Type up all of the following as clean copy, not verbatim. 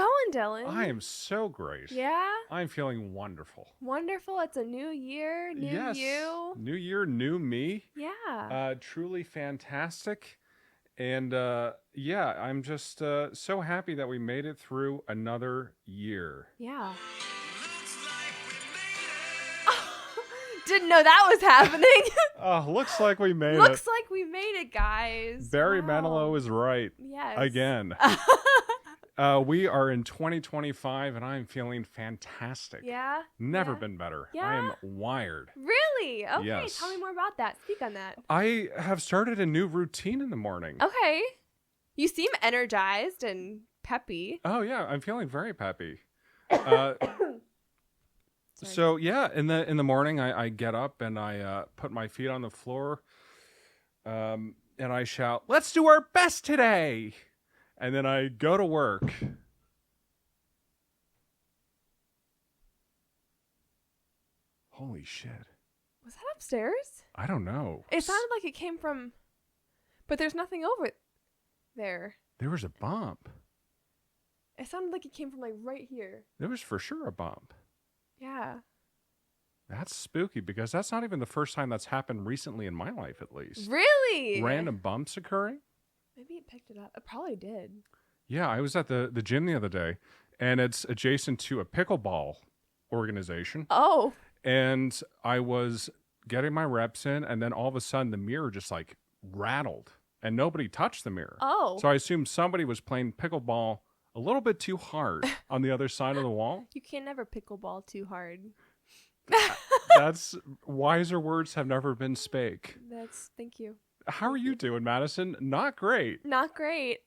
going, Dylan? I am so great. Yeah? I'm feeling wonderful. Wonderful. It's a new year, new yes. you. New year, new me. Yeah. Truly fantastic. And I'm just so happy that we made it through another year. Yeah. Didn't know that was happening. Looks like we made it. Looks like we made it, guys. Barry wow. Manilow is right. Yes. Again. We are in 2025, and I'm feeling fantastic. Yeah? Never been better. Yeah? I am wired. Really? Okay, Yes. Tell me more about that. Speak on that. I have started a new routine in the morning. Okay. You seem energized and peppy. Oh, yeah. I'm feeling very peppy. So, yeah, in the morning, I get up and I put my feet on the floor and I shout, "Let's do our best today!" And then I go to work. Holy shit. Was that upstairs? I don't know. It sounded like it came from... But there's nothing over there. There was a bump. It sounded like it came from, like, right here. There was for sure a bump. Yeah. That's spooky because that's not even the first time that's happened recently in my life, at least. Really? Random bumps occurring? Maybe it picked it up. It probably did. Yeah, I was at the gym the other day, and it's adjacent to a pickleball organization. Oh. And I was getting my reps in, and then all of a sudden the mirror just like rattled, and nobody touched the mirror. Oh. So I assumed somebody was playing pickleball a little bit too hard on the other side of the wall. You can never pickleball too hard. That's wiser words have never been spake. Thank you. How are you doing, Madison? Not great. Not great.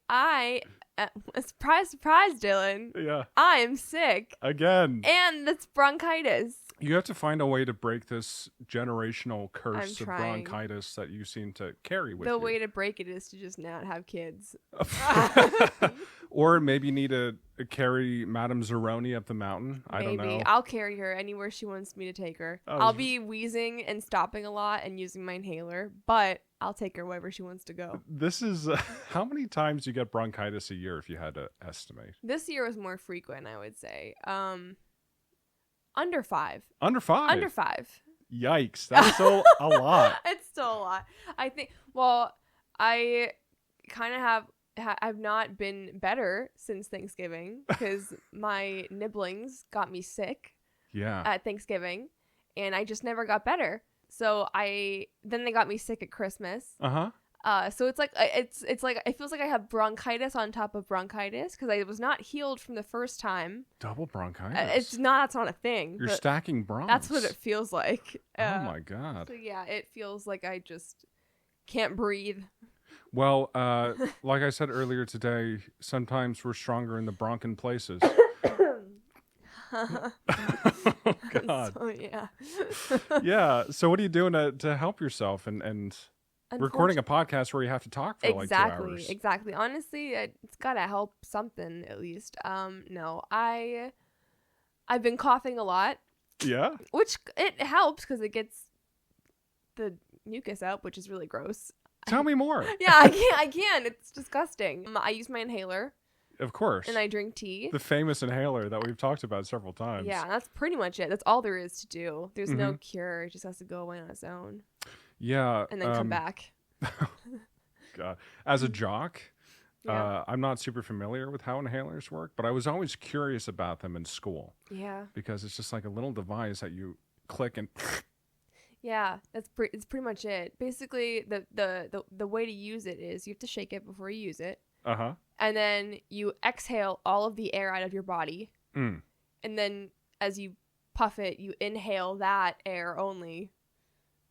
Surprise, surprise, Dylan. Yeah. I am sick. Again. And it's bronchitis. You have to find a way to break this generational curse I'm of trying. bronchitis that you seem to carry with you. The way to break it is to just not have kids. Or maybe you need to carry Madame Zeroni up the mountain. I don't know. I'll carry her anywhere she wants me to take her. Oh, I'll be wheezing and stopping a lot and using my inhaler, but I'll take her wherever she wants to go. This is how many times you get bronchitis a year if you had to estimate? This year was more frequent, I would say. Under 5. Under 5? Under 5. Yikes. That's still a lot. It's still a lot. I think, well, I kind of I've not been better since Thanksgiving because my nibblings got me sick at Thanksgiving, and I just never got better. So then they got me sick at Christmas. Uh-huh. So it's like it feels like I have bronchitis on top of bronchitis because I was not healed from the first time. Double bronchitis. That's not a thing. You're stacking bronchs. That's what it feels like. Oh my god. So yeah, it feels like I just can't breathe. Well, like I said earlier today, sometimes we're stronger in the bronchial places. Oh god. So, yeah. Yeah. So what are you doing to help yourself and recording a podcast where you have to talk for like 2 hours? Exactly. Honestly, it's got to help something at least. No, I've been coughing a lot. Yeah. Which it helps because it gets the mucus out, which is really gross. Tell me more. Yeah, I can. It's disgusting. I use my inhaler. Of course. And I drink tea. The famous inhaler that we've talked about several times. Yeah, that's pretty much it. That's all there is to do. There's no cure. It just has to go away on its own. Yeah. And then come back. God. As a jock, I'm not super familiar with how inhalers work, but I was always curious about them in school. Yeah. Because it's just like a little device that you click and... Yeah, it's pretty much it. Basically, the way to use it is you have to shake it before you use it. Uh-huh. And then you exhale all of the air out of your body. Mm. And then as you puff it, you inhale that air only.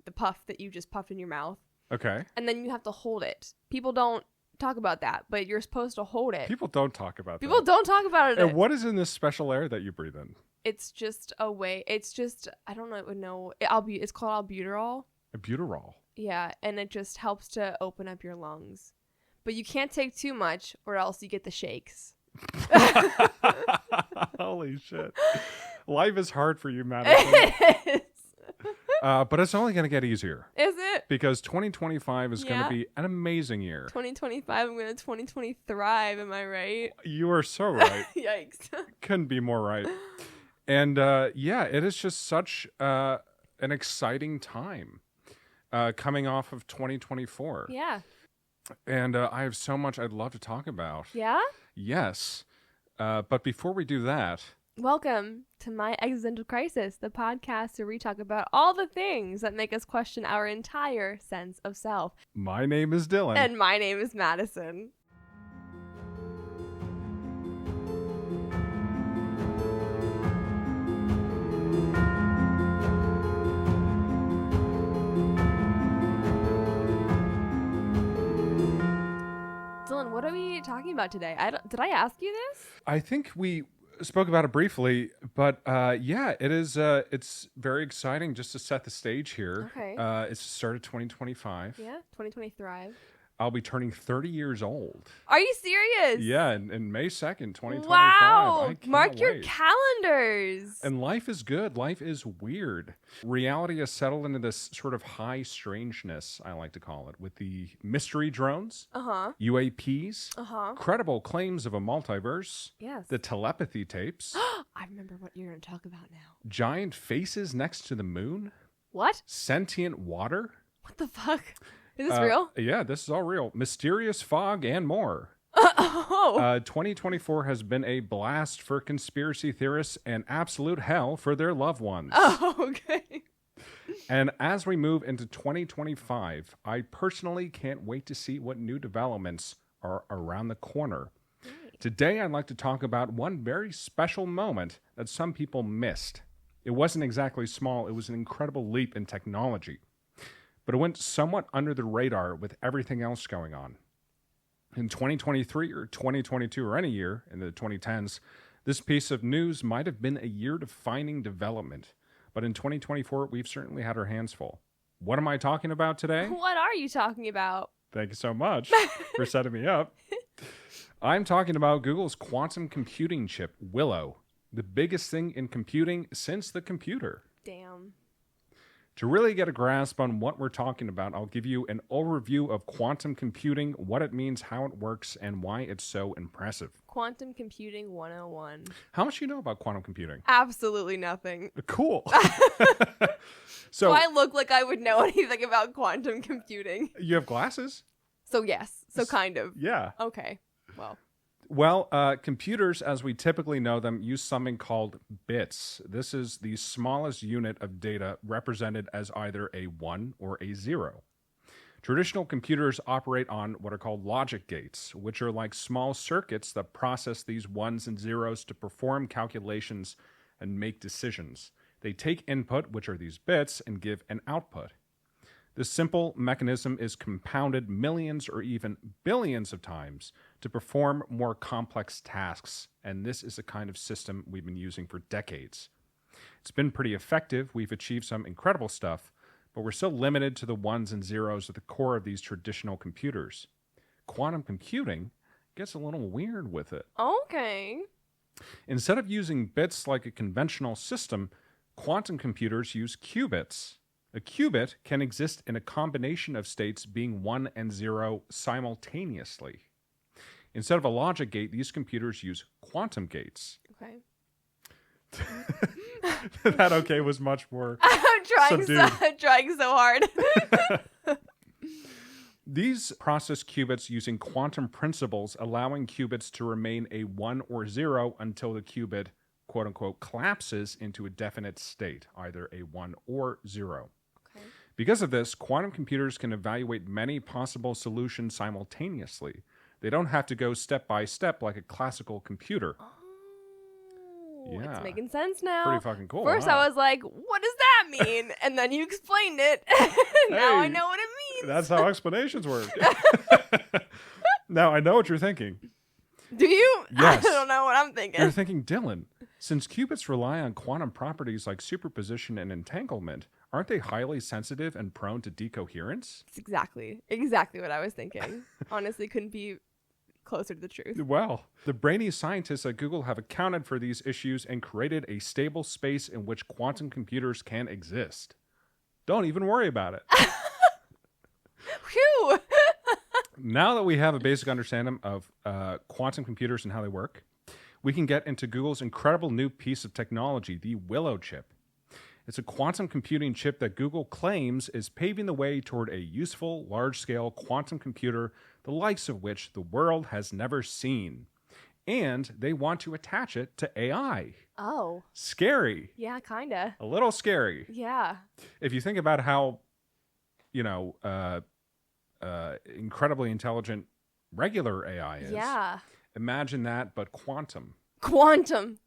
The puff that you just puffed in your mouth. Okay. And then you have to hold it. People don't talk about that, but you're supposed to hold it. People don't talk about that. People don't talk about it. And what is in this special air that you breathe in? It's just a way. It's just, I don't know. It's called albuterol. Albuterol. Yeah, and it just helps to open up your lungs. But you can't take too much or else you get the shakes. Holy shit. Life is hard for you, Madison. It is. But it's only going to get easier. Is it? because 2025 is going to be an amazing year. 2025, I'm going to 2020 thrive. Am I right? You are so right. Yikes. Couldn't be more right. And it is just such an exciting time coming off of 2024. Yeah. And I have so much I'd love to talk about. Yeah? Yes. But before we do that... Welcome to My Existential Crisis, the podcast where we talk about all the things that make us question our entire sense of self. My name is Dylan. And my name is Madison. Dylan, what are we talking about today? Did I ask you this? I think we spoke about it briefly, but it is. It's very exciting just to set the stage here. Okay. It's the start of 2025. Yeah, 2020 thrive. I'll be turning 30 years old. Are you serious? Yeah, in May 2nd, 2025. Wow! Mark your calendars. And life is good. Life is weird. Reality has settled into this sort of high strangeness, I like to call it, with the mystery drones, UAPs, credible claims of a multiverse, the telepathy tapes. I remember what you're going to talk about now. Giant faces next to the moon. What? Sentient water. What the fuck? Is this real? Yeah, this is all real. Mysterious fog and more. 2024 has been a blast for conspiracy theorists and absolute hell for their loved ones. Oh, okay. And as we move into 2025, I personally can't wait to see what new developments are around the corner. Right. Today, I'd like to talk about one very special moment that some people missed. It wasn't exactly small. It was an incredible leap in technology. But it went somewhat under the radar with everything else going on. In 2023 or 2022 or any year in the 2010s, this piece of news might have been a year-defining development. But in 2024, we've certainly had our hands full. What am I talking about today? What are you talking about? Thank you so much for setting me up. I'm talking about Google's quantum computing chip, Willow, the biggest thing in computing since the computer. Damn. To really get a grasp on what we're talking about, I'll give you an overview of quantum computing, what it means, how it works, and why it's so impressive. Quantum Computing 101. How much do you know about quantum computing? Absolutely nothing. Cool. So I look like I would know anything about quantum computing. You have glasses? So yes. So kind of. Yeah. Okay. Well, computers, as we typically know them, use something called bits. This is the smallest unit of data represented as either a 1 or a 0. Traditional computers operate on what are called logic gates, which are like small circuits that process these ones and zeros to perform calculations and make decisions. They take input, which are these bits, and give an output. This simple mechanism is compounded millions or even billions of times to perform more complex tasks, and this is a kind of system we've been using for decades. It's been pretty effective. We've achieved some incredible stuff, but we're still limited to the ones and zeros at the core of these traditional computers. Quantum computing gets a little weird with it. Okay. Instead of using bits like a conventional system, quantum computers use qubits. A qubit can exist in a combination of states being 1 and 0 simultaneously. Instead of a logic gate, these computers use quantum gates. Okay. That okay was much more I'm trying so hard. These process qubits using quantum principles, allowing qubits to remain a 1 or 0 until the qubit, quote-unquote, collapses into a definite state, either a 1 or 0. Okay. Because of this, quantum computers can evaluate many possible solutions simultaneously. They don't have to go step by step like a classical computer. Oh, yeah. It's making sense now. Pretty fucking cool. First, huh? I was like, what does that mean? And then you explained it. Now I know what it means. That's how explanations work. Now I know what you're thinking. Do you? Yes. I don't know what I'm thinking. You're thinking, Dylan, since qubits rely on quantum properties like superposition and entanglement, aren't they highly sensitive and prone to decoherence? It's exactly what I was thinking. Honestly, couldn't be closer to the truth. Well, the brainy scientists at Google have accounted for these issues and created a stable space in which quantum computers can exist. Don't even worry about it. Phew. Now that we have a basic understanding of quantum computers and how they work, we can get into Google's incredible new piece of technology, the Willow Chip. It's a quantum computing chip that Google claims is paving the way toward a useful, large-scale quantum computer, the likes of which the world has never seen. And they want to attach it to AI. Oh. Scary. Yeah, kinda. A little scary. Yeah. If you think about how, incredibly intelligent regular AI is. Yeah. Imagine that, but quantum. Quantum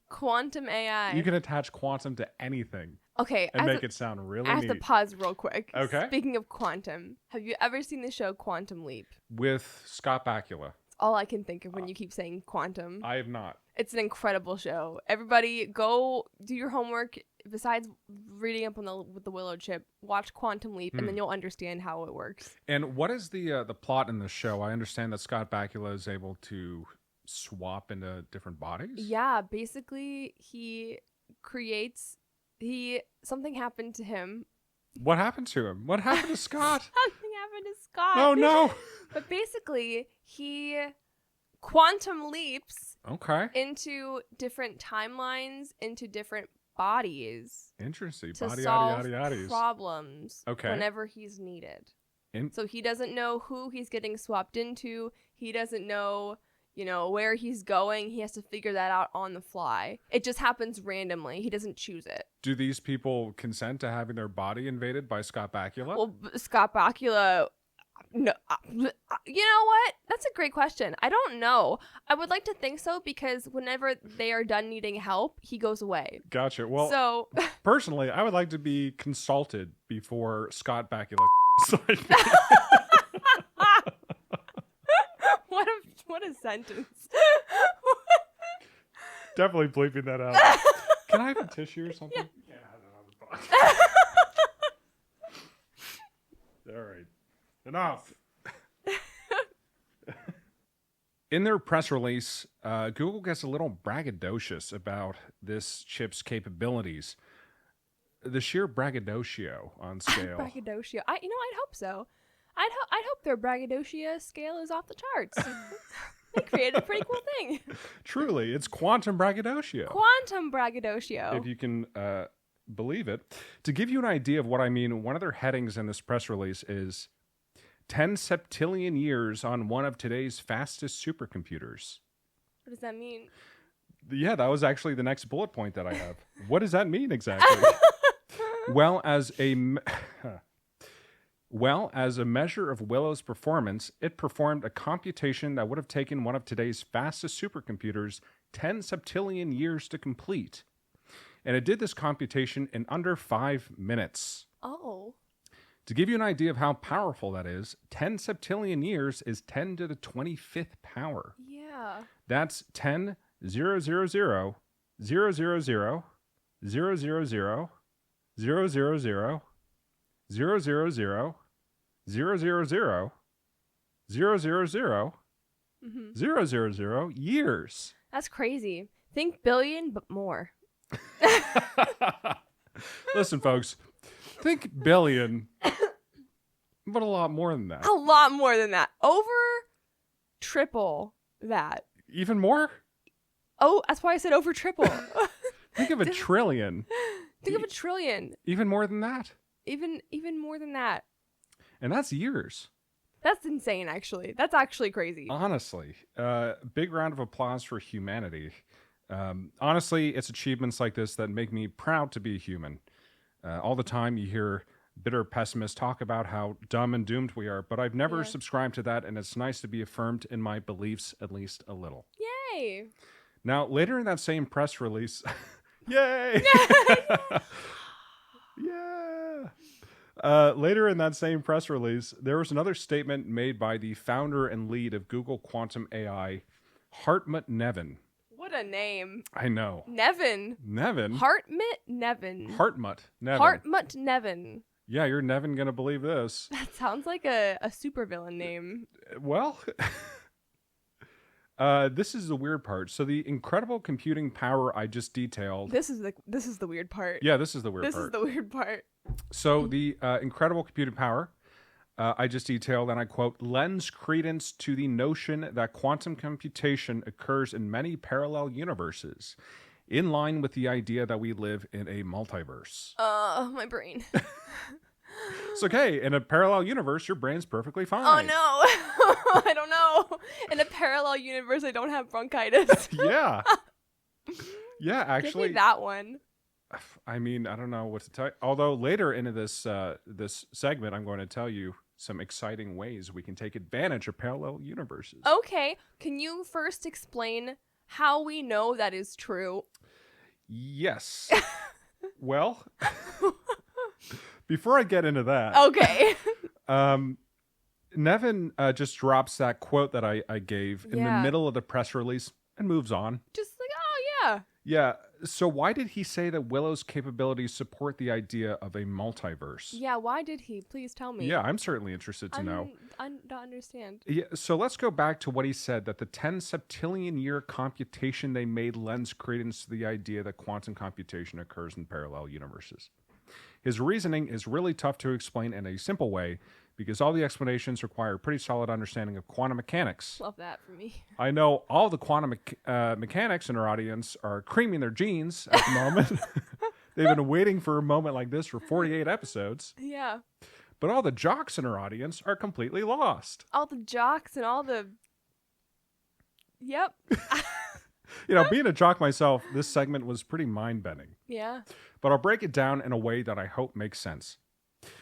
AI. You can attach quantum to anything. Okay. And make it sound really neat. I have to pause real quick. Okay. Speaking of quantum, have you ever seen the show Quantum Leap? With Scott Bakula. It's all I can think of when you keep saying quantum. I have not. It's an incredible show. Everybody go do your homework. Besides reading up on with the Willow Chip, watch Quantum Leap, and then you'll understand how it works. And what is the plot in the show? I understand that Scott Bakula is able to swap into different bodies. Yeah, basically something happened to him. What happened to him? What happened to Scott? Something happened to Scott. Oh no. But basically, he quantum leaps into different timelines, into different bodies. Interesting. To Body solve yaddy problems whenever he's needed. So he doesn't know who he's getting swapped into. He doesn't know, where he's going. He has to figure that out on the fly. It just happens randomly. He doesn't choose it. Do these people consent to having their body invaded by Scott Bakula? Well, Scott Bakula... No, you know what? That's a great question. I don't know. I would like to think so because whenever they are done needing help, he goes away. Gotcha. Well, so personally, I would like to be consulted before Scott Bakula. What a sentence. Definitely bleeping that out. Can I have a tissue or something? Yeah, I don't know. All right. Enough. In their press release, Google gets a little braggadocious about this chip's capabilities. The sheer braggadocio on scale. Braggadocio. I'd hope so. I'd hope their braggadocio scale is off the charts. They created a pretty cool thing. Truly, it's quantum braggadocio. Quantum braggadocio. If you can believe it. To give you an idea of what I mean, one of their headings in this press release is 10 septillion years on one of today's fastest supercomputers. What does that mean? Yeah, that was actually the next bullet point that I have. What does that mean exactly? Well, as a measure of Willow's performance, it performed a computation that would have taken one of today's fastest supercomputers 10 septillion years to complete. And it did this computation in under 5 minutes. Oh. To give you an idea of how powerful that is, 10 septillion years is 10 to the 25th power. Yeah. That's 10, 0, 0, 0, 0, 0, 0, 0, 0, 0, 0, 0, 0, 0, 0, 0, 0, 0, 0, 0, 0, 0, 0, 0, 0 years. That's crazy. Think billion, but more. Listen, folks. Think billion, but a lot more than that. A lot more than that. Over triple that. Even more? Oh, that's why I said over triple. Think of a trillion. Think of a trillion. Even more than that. Even more than that. And that's years. That's insane, actually. That's actually crazy. Honestly. Big round of applause for humanity. Honestly, it's achievements like this that make me proud to be a human. All the time you hear bitter pessimists talk about how dumb and doomed we are, but I've never subscribed to that, and it's nice to be affirmed in my beliefs at least a little. Yay! Now, later in that same press release... Yay! Yeah! Later in that same press release, there was another statement made by the founder and lead of Google Quantum AI, Hartmut Nevin. What a name. I know. Nevin. Hartmut Nevin. Hartmut Nevin. Yeah, you're Nevin gonna believe this. That sounds like a supervillain name. Well, this is the weird part. So the incredible computing power I just detailed. This is the weird part. Yeah, this is the weird part. This is the weird part. So the incredible computing power I just detailed, and I quote, lends credence to the notion that quantum computation occurs in many parallel universes, in line with the idea that we live in a multiverse. My brain. It's okay. In a parallel universe, your brain's perfectly fine. Oh, no. I don't know. In a parallel universe, I don't have bronchitis. Yeah. Yeah, actually. Give me that one. I mean, I don't know what to tell you. Although later into this this segment, I'm going to tell you some exciting ways we can take advantage of parallel universes. Okay. Can you first explain how we know that is true? Yes. Well, before I get into that. Okay. Nevin just drops that quote that I gave in the middle of the press release and moves on. Just like, oh, yeah. Yeah. So why did he say that Willow's capabilities support the idea of a multiverse? Yeah, why did he? Please tell me. Yeah, I'm certainly interested to know. I don't understand. Yeah, so let's go back to what he said, that the 10 septillion year computation they made lends credence to the idea that quantum computation occurs in parallel universes. His reasoning is really tough to explain in a simple way because all the explanations require a pretty solid understanding of quantum mechanics. Love that for me. I know all the quantum mechanics in our audience are creaming their jeans at the moment. They've been waiting for a moment like this for 48 episodes. Yeah. But all the jocks in our audience are completely lost. All the jocks and all the... Yep. Being a jock myself, this segment was pretty mind-bending. Yeah. But I'll break it down in a way that I hope makes sense.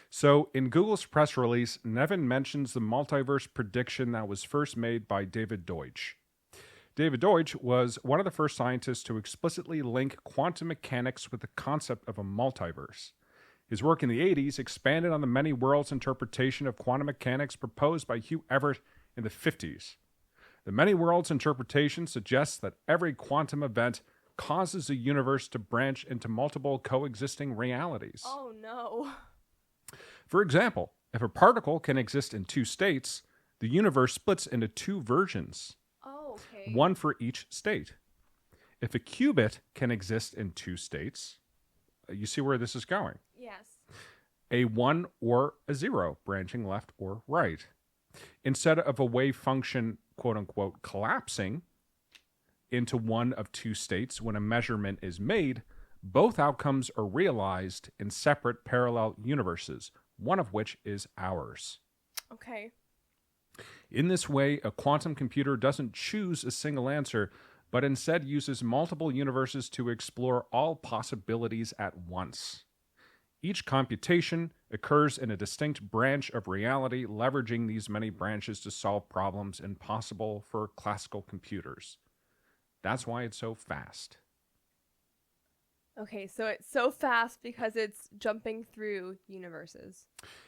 So, in Google's press release, Nevin mentions the multiverse prediction that was first made by David Deutsch. David Deutsch was one of the first scientists to explicitly link quantum mechanics with the concept of a multiverse. His work in the 80s expanded on the many worlds interpretation of quantum mechanics proposed by Hugh Everett in the 50s. The many worlds interpretation suggests that every quantum event causes a universe to branch into multiple coexisting realities. Oh, no. For example, if a particle can exist in two states, the universe splits into two versions. Oh, okay. One for each state. If a qubit can exist in two states, you see where this is going. Yes. A 1 or a 0, branching left or right. Instead of a wave function, quote unquote, collapsing into one of two states when a measurement is made, both outcomes are realized in separate parallel universes, one of which is ours. Okay. In this way, a quantum computer doesn't choose a single answer, but instead uses multiple universes to explore all possibilities at once. Each computation occurs in a distinct branch of reality, leveraging these many branches to solve problems impossible for classical computers. That's why it's so fast. Okay, so it's so fast because it's jumping through universes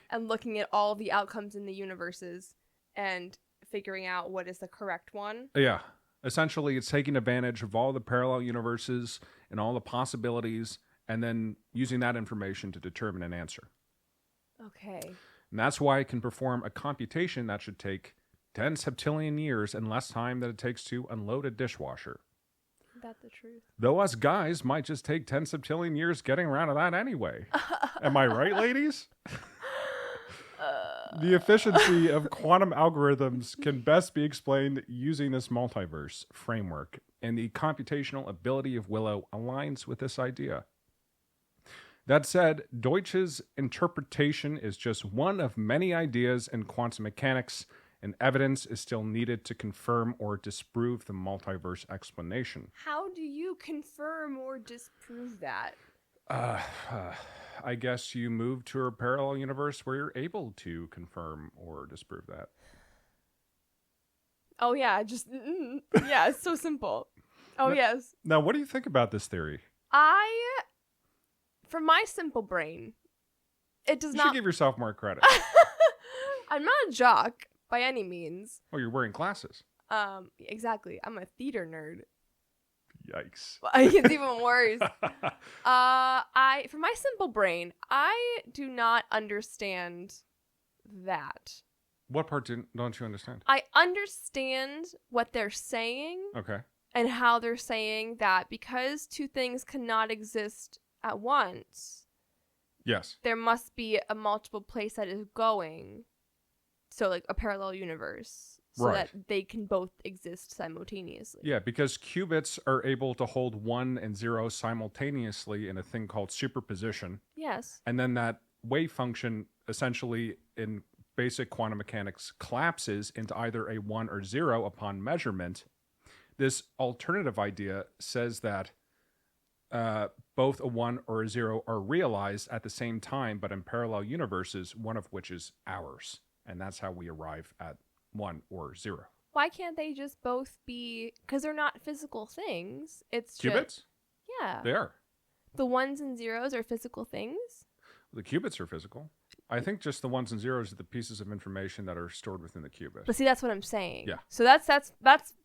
and looking at all the outcomes in the universes and figuring out what is the correct one. Yeah. Essentially, it's taking advantage of all the parallel universes and all the possibilities and then using that information to determine an answer. Okay. And that's why it can perform a computation that should take 10 septillion years in less time than it takes to unload a dishwasher. Isn't that the truth? Though us guys might just take 10 septillion years getting around to that anyway. Am I right, ladies? The efficiency of quantum algorithms can best be explained using this multiverse framework, and the computational ability of Willow aligns with this idea. That said, Deutsch's interpretation is just one of many ideas in quantum mechanics, and evidence is still needed to confirm or disprove the multiverse explanation. How do you confirm or disprove that? I guess you move to a parallel universe where you're able to confirm or disprove that. Oh, yeah, yeah, it's so simple. Oh, yes. Now, what do you think about this theory? From my simple brain, it does you not... You should give yourself more credit. I'm not a jock by any means. Oh, you're wearing glasses. Exactly. I'm a theater nerd. Yikes. It's even worse. For my simple brain, I do not understand that. What part don't you understand? I understand what they're saying. Okay. And how they're saying that because two things cannot exist at once. Yes. There must be a multiple place that is going. So like a parallel universe. So that they can both exist simultaneously. Yeah, because qubits are able to hold 1 and 0 simultaneously in a thing called superposition. Yes. And then that wave function essentially in basic quantum mechanics collapses into either a 1 or 0 upon measurement. This alternative idea says that both a 1 or a 0 are realized at the same time, but in parallel universes, one of which is ours. And that's how we arrive at 1 or 0. Why can't they just both be... Because they're not physical things. It's qubits? Just... Yeah. They are. The 1s and 0s are physical things? The qubits are physical. I think just the 1s and 0s are the pieces of information that are stored within the qubit. But see, that's what I'm saying. Yeah. So that's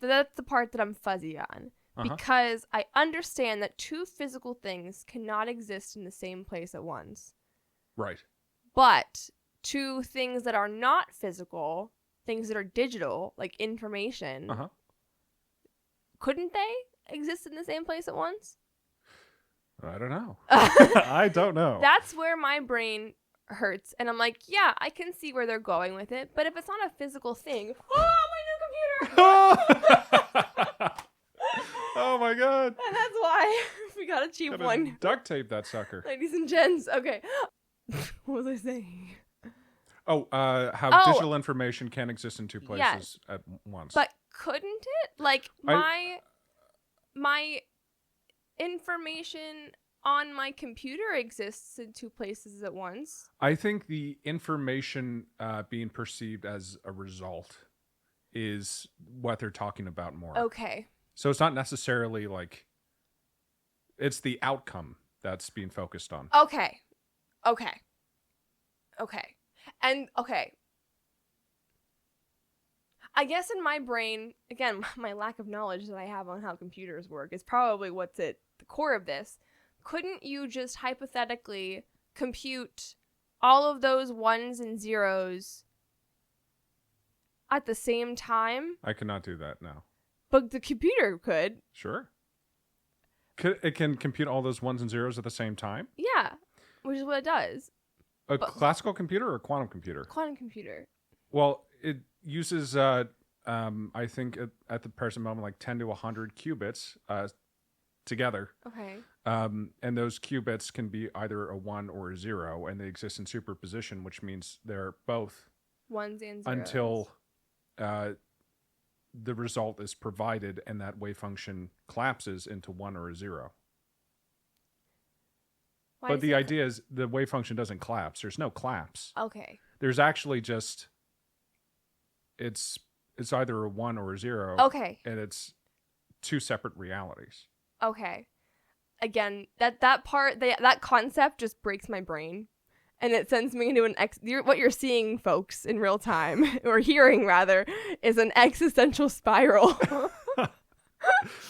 the part that I'm fuzzy on. Because I understand that two physical things cannot exist in the same place at once. Right. But two things that are not physical, things that are digital, like information, couldn't they exist in the same place at once? I don't know. I don't know. That's where my brain hurts. And I'm like, yeah, I can see where they're going with it. But if it's not a physical thing... Oh, my new computer! Oh, my God. And that's why we got a cheap one. Duct tape that sucker. Ladies and gents. Okay. What was I saying? Oh, how digital information can exist in two places at once. But couldn't it? Like, my information on my computer exists in two places at once. I think the information being perceived as a result is what they're talking about more. Okay. So it's not necessarily like... It's the outcome that's being focused on. Okay. And, I guess in my brain, again, my lack of knowledge that I have on how computers work is probably what's at the core of this. Couldn't you just hypothetically compute all of those 1s and 0s at the same time? I cannot do that now. But the computer could. Sure. It can compute all those 1s and 0s at the same time? Yeah, which is what it does. Classical computer or a quantum computer? Quantum computer. Well, it uses, I think, at the present moment, like 10 to 100 qubits together. Okay. And those qubits can be either a 1 or a 0, and they exist in superposition, which means they're both 1s and 0s. Until the result is provided and that wave function collapses into 1 or a 0. But the idea is the wave function doesn't collapse. There's no collapse. Okay. There's actually just... It's either a 1 or a 0. Okay. And it's two separate realities. Okay. Again, that part, that concept just breaks my brain. And it sends me into what you're seeing, folks, in real time, or hearing rather, is an existential spiral.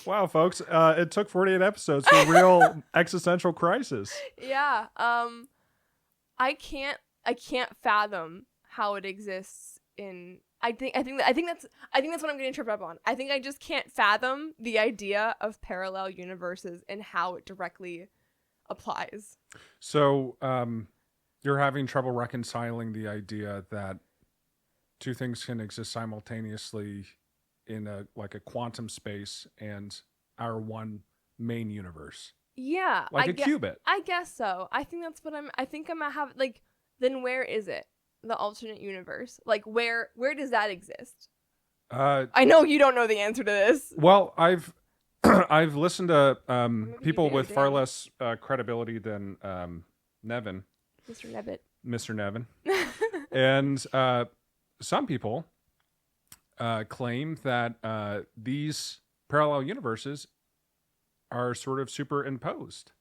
Wow, folks. It took 48 episodes for a real existential crisis. Yeah. I can't fathom how it exists in... I think that's what I'm getting tripped up on. I think I just can't fathom the idea of parallel universes and how it directly applies. So, you're having trouble reconciling the idea that two things can exist simultaneously in a quantum space and our one main universe. Yeah. Like a qubit. I guess so. I think that's what I think I'm gonna have, like, then where is it? The alternate universe? Like, where does that exist? I know you don't know the answer to this. Well, I've listened to people with far less credibility than Nevin. Mr. Nevin. And some people claim that these parallel universes are sort of superimposed.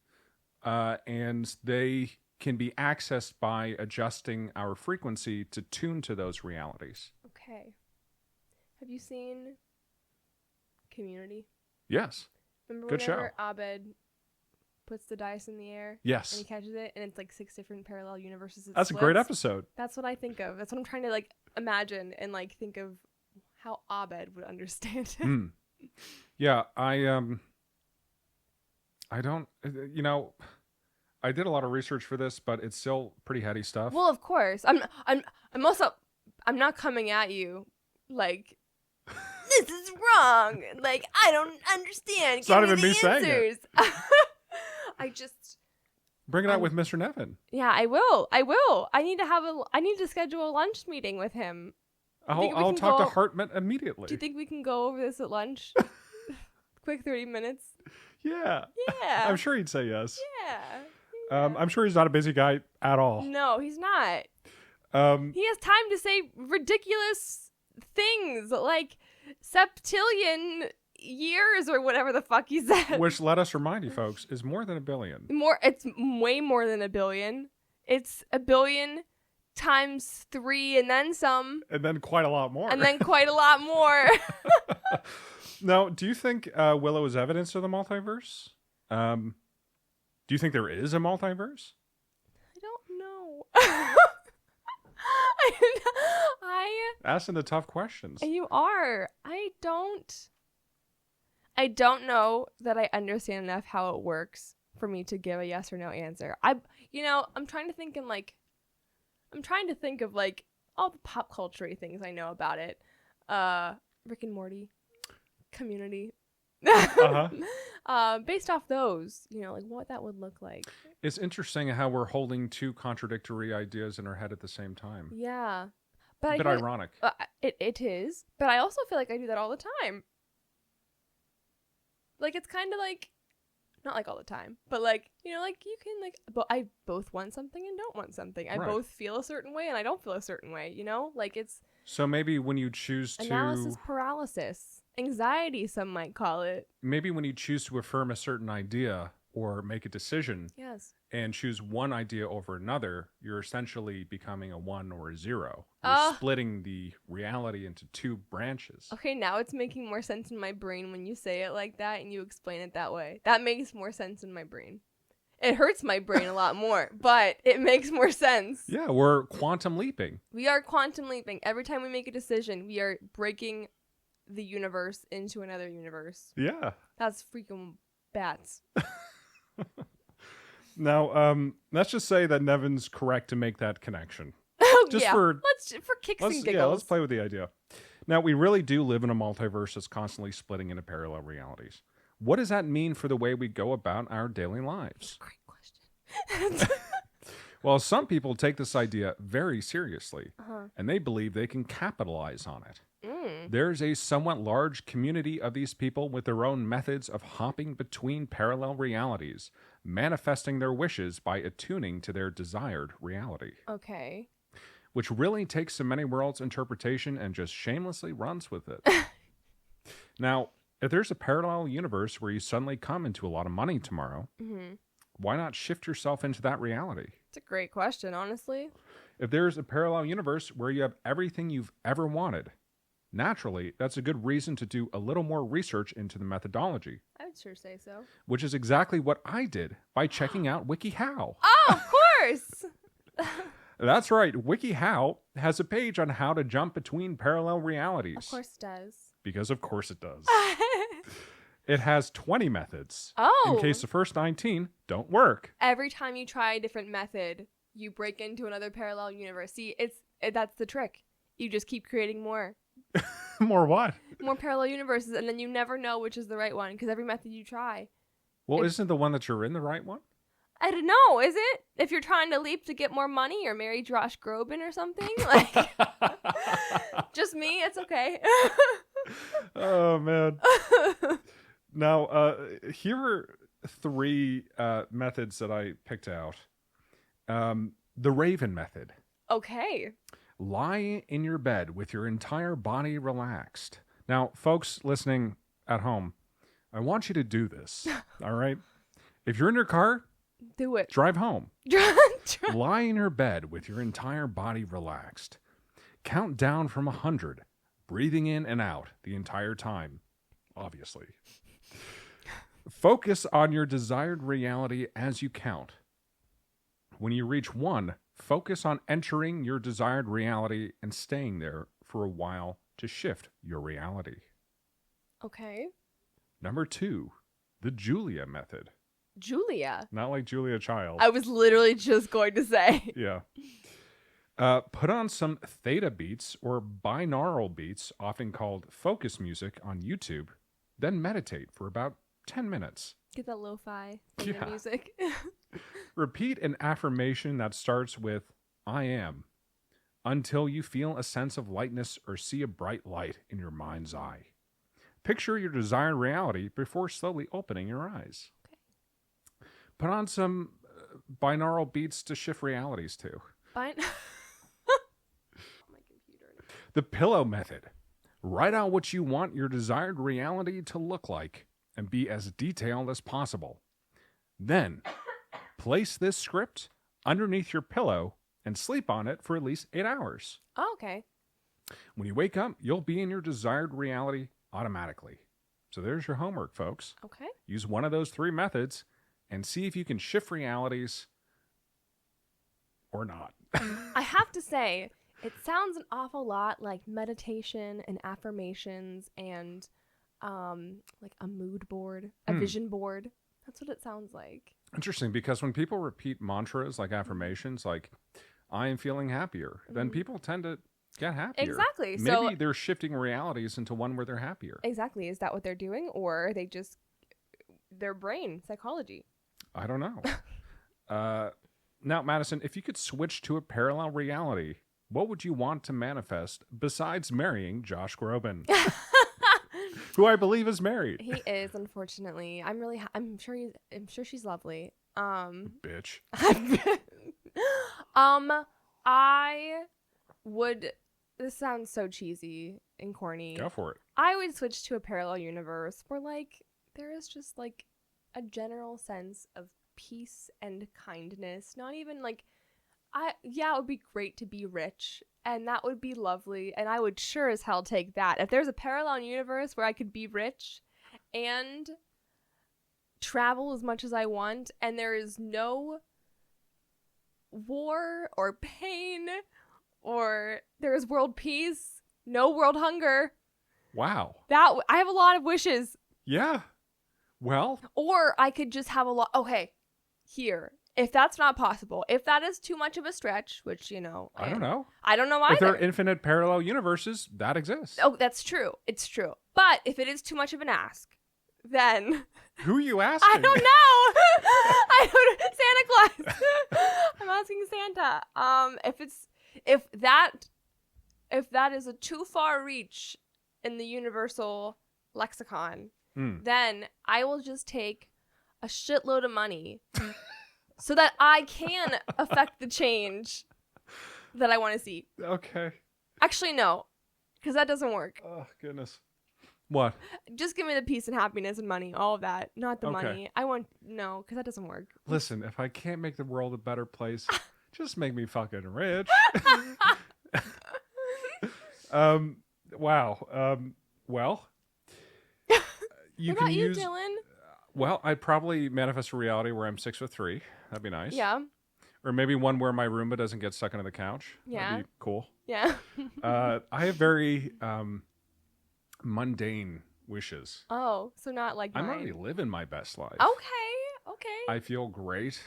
And they can be accessed by adjusting our frequency to tune to those realities. Okay. Have you seen Community? Yes. Remember good show. Abed puts the dice in the air? Yes. And he catches it, and it's like 6 different parallel universes. That's splits? A great episode. That's what I think of. That's what I'm trying to imagine and think of how Abed would understand it. Yeah, I don't, I did a lot of research for this, but it's still pretty heady stuff. Well, of course. I'm I'm not coming at you like, this is wrong. Like, I don't understand. It's not even me saying it. I just... Bring it out with Mr. Nevin. Yeah, I will. I need to schedule a lunch meeting with him. I'll talk to Hartman immediately. Do you think we can go over this at lunch? Quick 30 minutes? Yeah. Yeah. I'm sure he'd say yes. Yeah. I'm sure he's not a busy guy at all. No, he's not. He has time to say ridiculous things like septillion years or whatever the fuck he said. Which, let us remind you folks, is more than a billion. It's way more than a billion. It's a billion times 3 and then some. And then quite a lot more. And then quite a lot more. Now, do you think Willow is evidence of the multiverse? Do you think there is a multiverse? I don't know. Asking the tough questions. You are. I don't know that I understand enough how it works for me to give a yes or no answer. I'm trying to think of like all the pop culture-y things I know about it. Rick and Morty, Community. Based off those, like what that would look like. It's interesting how we're holding two contradictory ideas in our head at the same time. Yeah. But a bit ironic. It is. But I also feel like I do that all the time. Like, it's kind of like, not like all the time, but like, like you can like, but I both want something and don't want something. I both feel a certain way and I don't feel a certain way, like it's. So maybe when you choose to. Analysis paralysis. Anxiety, some might call it. Maybe when you choose to affirm a certain idea or make a decision. Yes. And choose one idea over another, you're essentially becoming a 1 or a 0. You're splitting the reality into two branches. Okay, now it's making more sense in my brain when you say it like that and you explain it that way. That makes more sense in my brain. It hurts my brain a lot more, but it makes more sense. Yeah, we're quantum leaping. We are quantum leaping. Every time we make a decision, we are breaking the universe into another universe. Yeah. That's freaking bats. Now, let's just say that Nevin's correct to make that connection. Just for kicks and giggles. Yeah, let's play with the idea. Now, we really do live in a multiverse that's constantly splitting into parallel realities. What does that mean for the way we go about our daily lives? Great question. Well, some people take this idea very seriously, and they believe they can capitalize on it. There's a somewhat large community of these people with their own methods of hopping between parallel realities, manifesting their wishes by attuning to their desired reality. Okay. Which really takes the many worlds interpretation and just shamelessly runs with it. Now, if there's a parallel universe where you suddenly come into a lot of money tomorrow, why not shift yourself into that reality? It's a great question, honestly. If there's a parallel universe where you have everything you've ever wanted, naturally, that's a good reason to do a little more research into the methodology. I would sure say so. Which is exactly what I did by checking out WikiHow. Oh, of course! That's right. WikiHow has a page on how to jump between parallel realities. Of course it does. Because of course it does. It has 20 methods. Oh. In case the first 19 don't work. Every time you try a different method, you break into another parallel universe. See, that's the trick. You just keep creating more. More what? More parallel universes, and then you never know which is the right one, because every method you try. Well, isn't the one that you're in the right one? I don't know, is it? If you're trying to leap to get more money or marry Josh Groban or something? Like, just me? It's okay. Oh, man. Now, here are 3 methods that I picked out. The Raven method. Okay. Lie in your bed with your entire body relaxed. Now, folks listening at home, I want you to do this, all right? If you're in your car, do it. Drive home. Lie in your bed with your entire body relaxed. Count down from 100, breathing in and out the entire time, obviously. Focus on your desired reality as you count. When you reach 1, focus on entering your desired reality and staying there for a while to shift your reality. Okay. Number 2, the Julia method. Julia? Not like Julia Child. I was literally just going to say. Yeah. Put on some theta beats or binaural beats, often called focus music, on YouTube. Then meditate for about 10 minutes. Get that lo-fi music. Repeat an affirmation that starts with, I am, until you feel a sense of lightness or see a bright light in your mind's eye. Picture your desired reality before slowly opening your eyes. Okay. Put on some binaural beats to shift realities to. The pillow method. Write out what you want your desired reality to look like and be as detailed as possible. Then, place this script underneath your pillow and sleep on it for at least 8 hours. Oh, okay. When you wake up, you'll be in your desired reality automatically. So there's your homework, folks. Okay. Use one of those 3 methods and see if you can shift realities or not. I have to say, it sounds an awful lot like meditation and affirmations and like a mood board, a vision board. That's what it sounds like. Interesting, because when people repeat mantras like affirmations, like, I am feeling happier, then people tend to get happier. Exactly. Maybe they're shifting realities into one where they're happier. Exactly. Is that what they're doing? Or are they just their brain, psychology? I don't know. Now, Madison, if you could switch to a parallel reality, what would you want to manifest besides marrying Josh Groban? Who I believe is married. He is, unfortunately. I'm sure she's lovely. Bitch. I would. This sounds so cheesy and corny. Go for it. I would switch to a parallel universe where, like, there is just like a general sense of peace and kindness. Not even like, it would be great to be rich, and that would be lovely, and I would sure as hell take that. If there's a parallel universe where I could be rich and travel as much as I want, and there is no war or pain, or there is world peace, no world hunger. Wow. I have a lot of wishes. Yeah. Well. Or I could just have a lot. Okay, here. If that's not possible, if that is too much of a stretch, which, I don't know. I don't know either. If there are infinite parallel universes, that exists. Oh, that's true. It's true. But if it is too much of an ask, then... Who are you asking? I don't know. Santa Claus. I'm asking Santa. If that is a too far reach in the universal lexicon, then I will just take a shitload of money so that I can affect the change that I want to see. Okay. Actually, no, because that doesn't work. Oh, goodness. What? Just give me the peace and happiness and money, all of that, not the money. No, because that doesn't work. Listen, if I can't make the world a better place, just make me fucking rich. Wow. Well. What about you, Dylan? Well, I'd probably manifest a reality where I'm 6'3". That'd be nice. Yeah. Or maybe one where my Roomba doesn't get stuck under the couch. Yeah. That'd be cool. Yeah. I have very mundane wishes. Oh, so not like mine. I'm already living my best life. Okay. I feel great.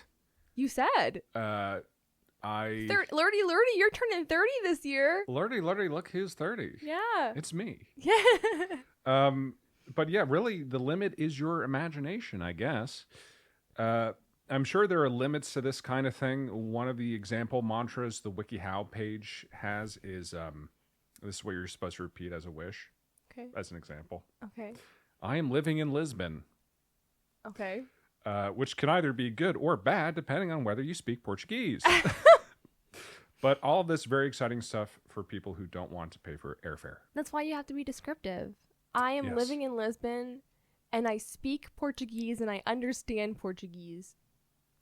You said. Lurdy, you're turning 30 this year. Lurdy, look who's 30. Yeah. It's me. Yeah. But yeah, really, the limit is your imagination, I guess. I'm sure there are limits to this kind of thing. One of the example mantras the WikiHow page has is, this is what you're supposed to repeat as a wish. Okay. As an example. Okay. I am living in Lisbon. Okay. Which can either be good or bad, depending on whether you speak Portuguese. But all of this very exciting stuff for people who don't want to pay for airfare. That's why you have to be descriptive. I am living in Lisbon, and I speak Portuguese, and I understand Portuguese.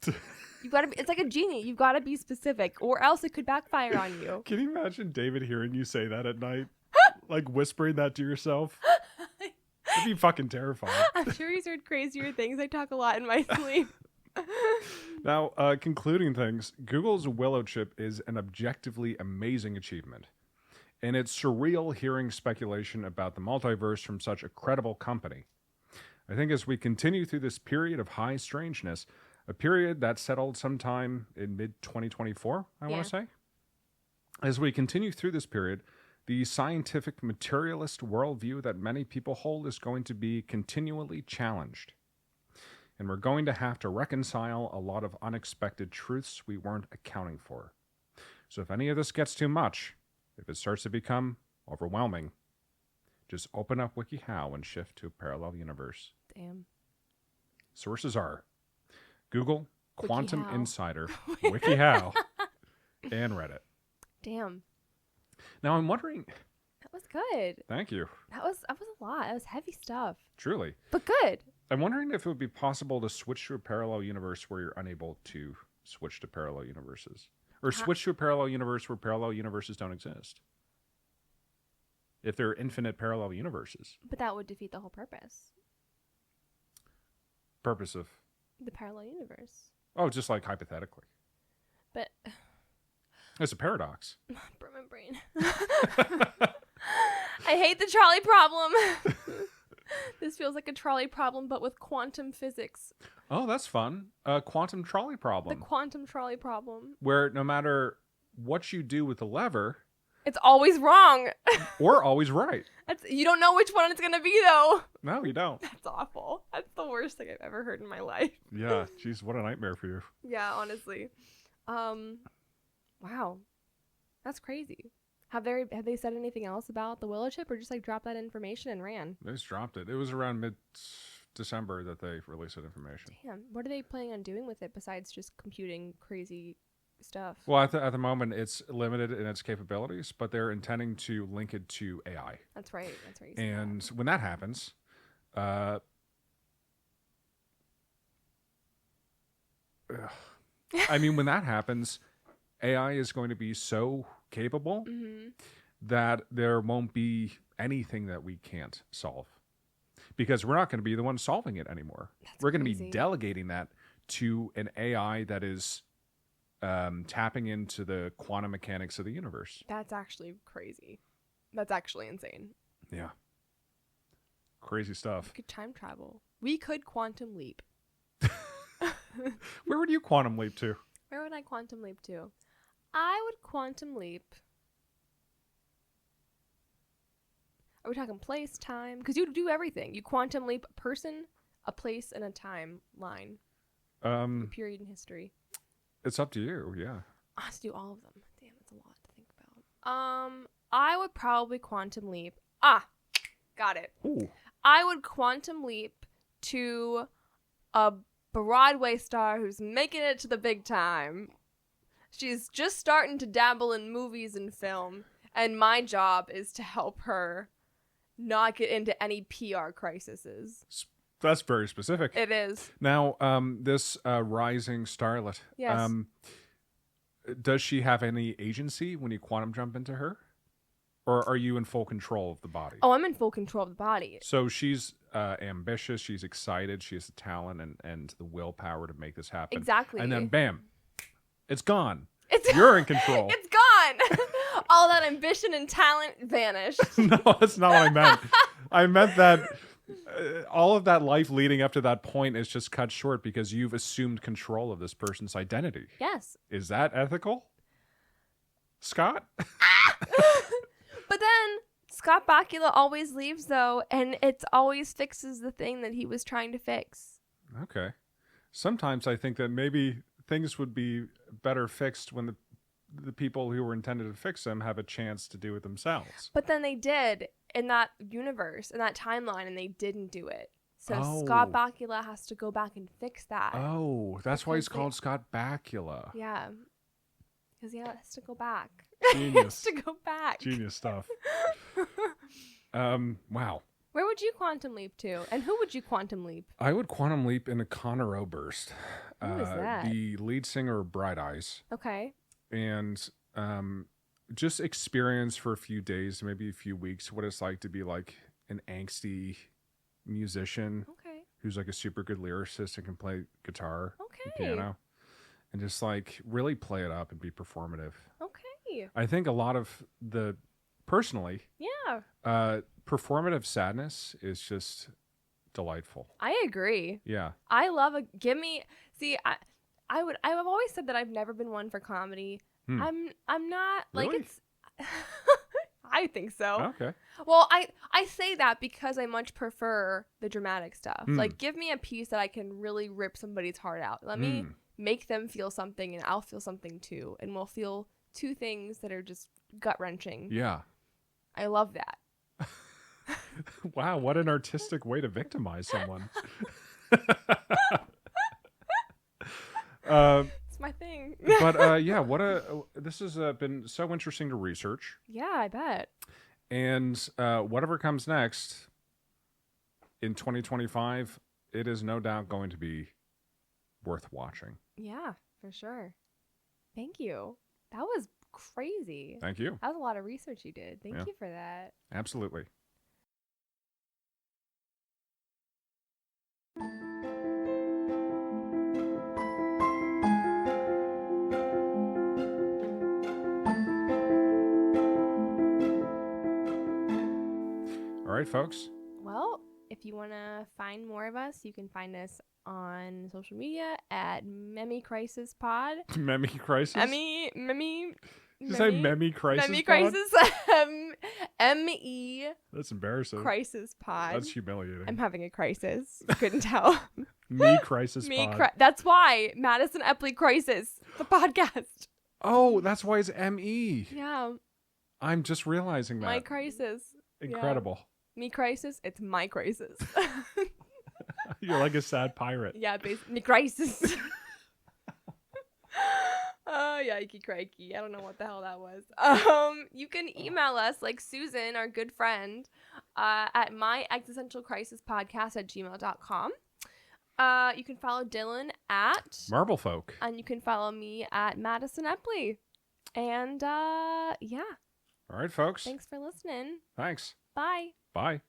You gotta be, it's like a genie. You've got to be specific, or else it could backfire on you. Can you imagine David hearing you say that at night? Like whispering that to yourself? It'd be fucking terrifying. I'm sure he's heard crazier things. I talk a lot in my sleep. Now, concluding things, Google's Willow Chip is an objectively amazing achievement. And it's surreal hearing speculation about the multiverse from such a credible company. I think as we continue through this period of high strangeness, a period that settled sometime in mid-2024, I want to say. As we continue through this period, the scientific materialist worldview that many people hold is going to be continually challenged. And we're going to have to reconcile a lot of unexpected truths we weren't accounting for. So if any of this gets too much, if it starts to become overwhelming, just open up WikiHow and shift to a parallel universe. Damn. Sources are Google, Quantum WikiHow. Insider, WikiHow, and Reddit. Damn. Now I'm wondering... That was good. Thank you. That was a lot. That was heavy stuff. Truly. But good. I'm wondering if it would be possible to switch to a parallel universe where you're unable to switch to parallel universes. Or switch to a parallel universe where parallel universes don't exist. If there are infinite parallel universes. But that would defeat the whole purpose. Purpose of? The parallel universe. Oh, just like hypothetically. But... It's a paradox. Burn my brain. I hate the trolley problem. This feels like a trolley problem, but with quantum physics. Oh, that's fun. A quantum trolley problem. The quantum trolley problem. Where no matter what you do with the lever... It's always wrong. Or always right. You don't know which one it's going to be, though. No, you don't. That's awful. That's the worst thing I've ever heard in my life. Yeah, jeez, what a nightmare for you. Yeah, honestly. Wow. That's crazy. Have they said anything else about the Willow Chip, or just like dropped that information and ran? They just dropped it. It was around mid-December that they released that information. Damn. What are they planning on doing with it besides just computing crazy stuff? Well, at the moment, it's limited in its capabilities, but they're intending to link it to AI. That's right. That's right. And when that happens, I mean, when that happens, AI is going to be so capable that there won't be anything that we can't solve. Because we're not going to be the ones solving it anymore. We're going to be delegating that to an AI that is tapping into the quantum mechanics of the universe. That's actually crazy. That's actually insane. Yeah. Crazy stuff. We could time travel. We could quantum leap. Where would you quantum leap to? Where would I quantum leap to? I would quantum leap. Are we talking place, time? Because you do everything. You quantum leap a person, a place, and a timeline. A period in history. It's up to you, yeah. I have to do all of them. Damn, that's a lot to think about. I would probably quantum leap. Got it. Ooh. I would quantum leap to a Broadway star who's making it to the big time. She's just starting to dabble in movies and film, and my job is to help her not get into any PR crises. That's very specific. It is. Now, this rising starlet, yes. Does she have any agency when you quantum jump into her? Or are you in full control of the body? Oh, I'm in full control of the body. So she's ambitious, she's excited, she has the talent and the willpower to make this happen. Exactly. And then, bam, it's gone. You're in control. It's gone. All that ambition and talent vanished. No, that's not what I meant. I meant that all of that life leading up to that point is just cut short because you've assumed control of this person's identity. Yes. Is that ethical? Scott? But then Scott Bakula always leaves, though, and it always fixes the thing that he was trying to fix. Okay. Sometimes I think that maybe things would be better fixed when the people who were intended to fix them have a chance to do it themselves. But then they did in that universe, in that timeline, and they didn't do it. So Scott Bakula has to go back and fix that. Oh, that's why he's called Scott Bakula. Yeah. Because he has to go back. Genius. He has to go back. Genius stuff. Wow. Where would you quantum leap to? And who would you quantum leap? I would quantum leap into Connor Oberst. Who is that? The lead singer of Bright Eyes. Okay. And just experience for a few days, maybe a few weeks, what it's like to be like an angsty musician. Okay. Who's like a super good lyricist and can play guitar and Okay. piano. And just like really play it up and be performative. Okay. I think a lot of personally, Yeah. performative sadness is just delightful. I agree. Yeah. I love I've always said that I've never been one for comedy. I'm not like Really? it's. I think so. Okay. Well, I say that because I much prefer the dramatic stuff. Like, give me a piece that I can really rip somebody's heart out. Let me make them feel something, and I'll feel something too, and we'll feel two things that are just gut wrenching. Yeah. I love that. Wow, what an artistic way to victimize someone. It's my thing. But yeah, this has been so interesting to research. Yeah, I bet. And whatever comes next in 2025, it is no doubt going to be worth watching. Yeah, for sure. Thank you. That was crazy. Thank you. That was a lot of research you did. Thank you for that. Absolutely. All right, folks. Well, if you want to find more of us, you can find us on social media at Memi Crisis Pod. Memi Crisis? Memi. Did you say Memi Crisis Memi Pod? Crisis. M-E. That's embarrassing. Crisis Pod. That's humiliating. I'm having a crisis. You couldn't tell. Me Crisis Pod. That's why. Madison Epley Crisis. The podcast. Oh, that's why it's M-E. Yeah. I'm just realizing that. My crisis. Incredible. Yeah. Me crisis. It's my crisis. You're like a sad pirate. Yeah, basically. Me crisis. Oh, yikey crikey. I don't know what the hell that was. You can email us like Susan, our good friend, at myexistentialcrisispodcast@gmail.com. You can follow Dylan at Marblefolk. And you can follow me at Madison Epley. And yeah. All right, folks. Thanks for listening. Thanks. Bye. Bye.